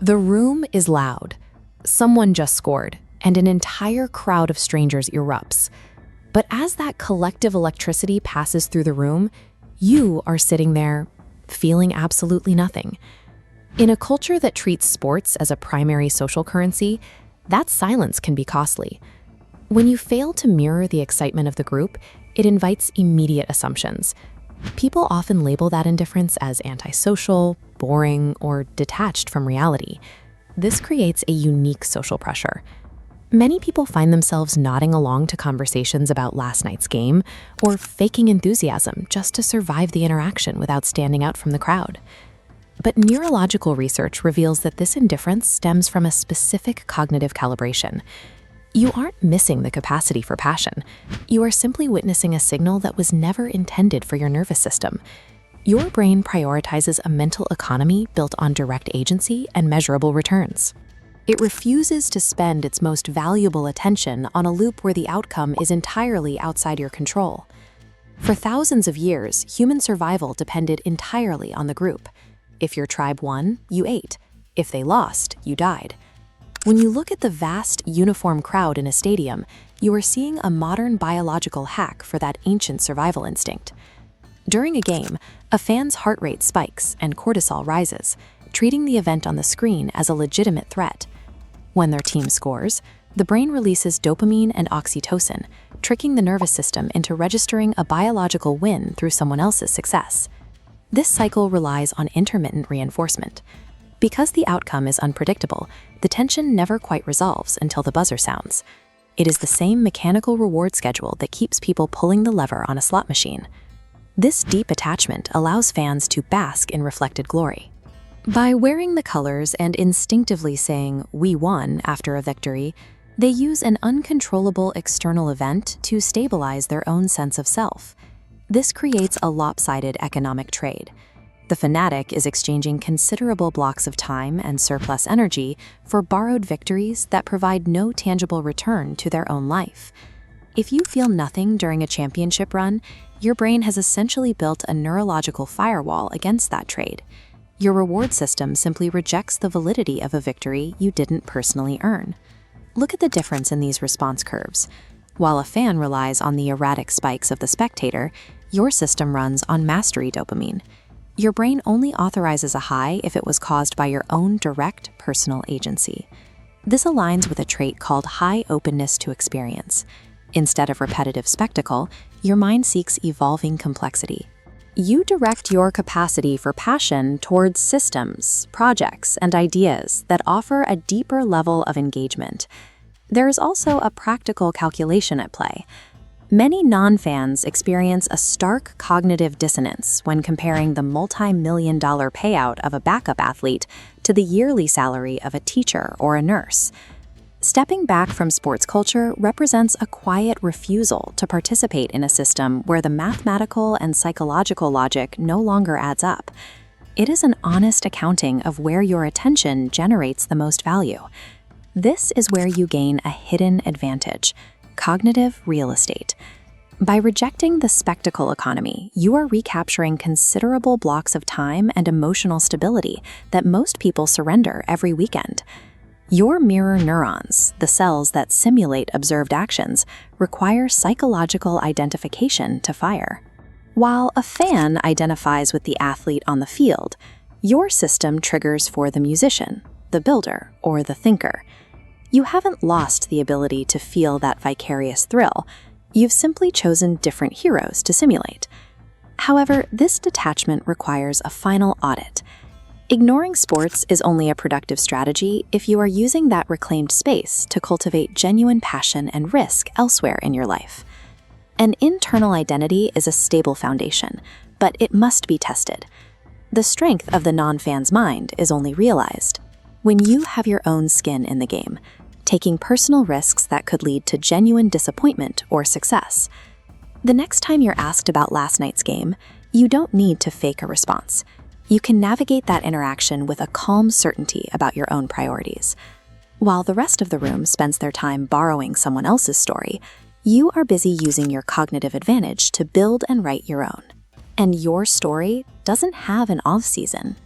The room is loud. Someone just scored, and an entire crowd of strangers erupts. But as that collective electricity passes through the room, you are sitting there, feeling absolutely nothing. In a culture that treats sports as a primary social currency, that silence can be costly. When you fail to mirror the excitement of the group, it invites immediate assumptions. People often label that indifference as antisocial, boring, or detached from reality. This creates a unique social pressure. Many people find themselves nodding along to conversations about last night's game or faking enthusiasm just to survive the interaction without standing out from the crowd. But neurological research reveals that this indifference stems from a specific cognitive calibration. You aren't missing the capacity for passion. You are simply witnessing a signal that was never intended for your nervous system. Your brain prioritizes a mental economy built on direct agency and measurable returns. It refuses to spend its most valuable attention on a loop where the outcome is entirely outside your control. For thousands of years, human survival depended entirely on the group. If your tribe won, you ate. If they lost, you died. When you look at the vast, uniform crowd in a stadium, you are seeing a modern biological hack for that ancient survival instinct. During a game, a fan's heart rate spikes and cortisol rises, treating the event on the screen as a legitimate threat. When their team scores, the brain releases dopamine and oxytocin, tricking the nervous system into registering a biological win through someone else's success. This cycle relies on intermittent reinforcement. Because the outcome is unpredictable, the tension never quite resolves until the buzzer sounds. It is the same mechanical reward schedule that keeps people pulling the lever on a slot machine. This deep attachment allows fans to bask in reflected glory. By wearing the colors and instinctively saying, "We won," after a victory, they use an uncontrollable external event to stabilize their own sense of self. This creates a lopsided economic trade. The fanatic is exchanging considerable blocks of time and surplus energy for borrowed victories that provide no tangible return to their own life. If you feel nothing during a championship run, your brain has essentially built a neurological firewall against that trade. Your reward system simply rejects the validity of a victory you didn't personally earn. Look at the difference in these response curves. While a fan relies on the erratic spikes of the spectator, your system runs on mastery dopamine. Your brain only authorizes a high if it was caused by your own direct personal agency. This aligns with a trait called high openness to experience. Instead of repetitive spectacle, your mind seeks evolving complexity. You direct your capacity for passion towards systems, projects, and ideas that offer a deeper level of engagement. There is also a practical calculation at play. Many non-fans experience a stark cognitive dissonance when comparing the multi-million-dollar payout of a backup athlete to the yearly salary of a teacher or a nurse. Stepping back from sports culture represents a quiet refusal to participate in a system where the mathematical and psychological logic no longer adds up. It is an honest accounting of where your attention generates the most value. This is where you gain a hidden advantage: cognitive real estate. By rejecting the spectacle economy, you are recapturing considerable blocks of time and emotional stability that most people surrender every weekend. Your mirror neurons, the cells that simulate observed actions, require psychological identification to fire. While a fan identifies with the athlete on the field, your system triggers for the musician, the builder, or the thinker. You haven't lost the ability to feel that vicarious thrill. You've simply chosen different heroes to simulate. However, this detachment requires a final audit. Ignoring sports is only a productive strategy if you are using that reclaimed space to cultivate genuine passion and risk elsewhere in your life. An internal identity is a stable foundation, but it must be tested. The strength of the non-fan's mind is only realized when you have your own skin in the game, taking personal risks that could lead to genuine disappointment or success. The next time you're asked about last night's game, you don't need to fake a response. You can navigate that interaction with a calm certainty about your own priorities. While the rest of the room spends their time borrowing someone else's story, you are busy using your cognitive advantage to build and write your own. And your story doesn't have an off season.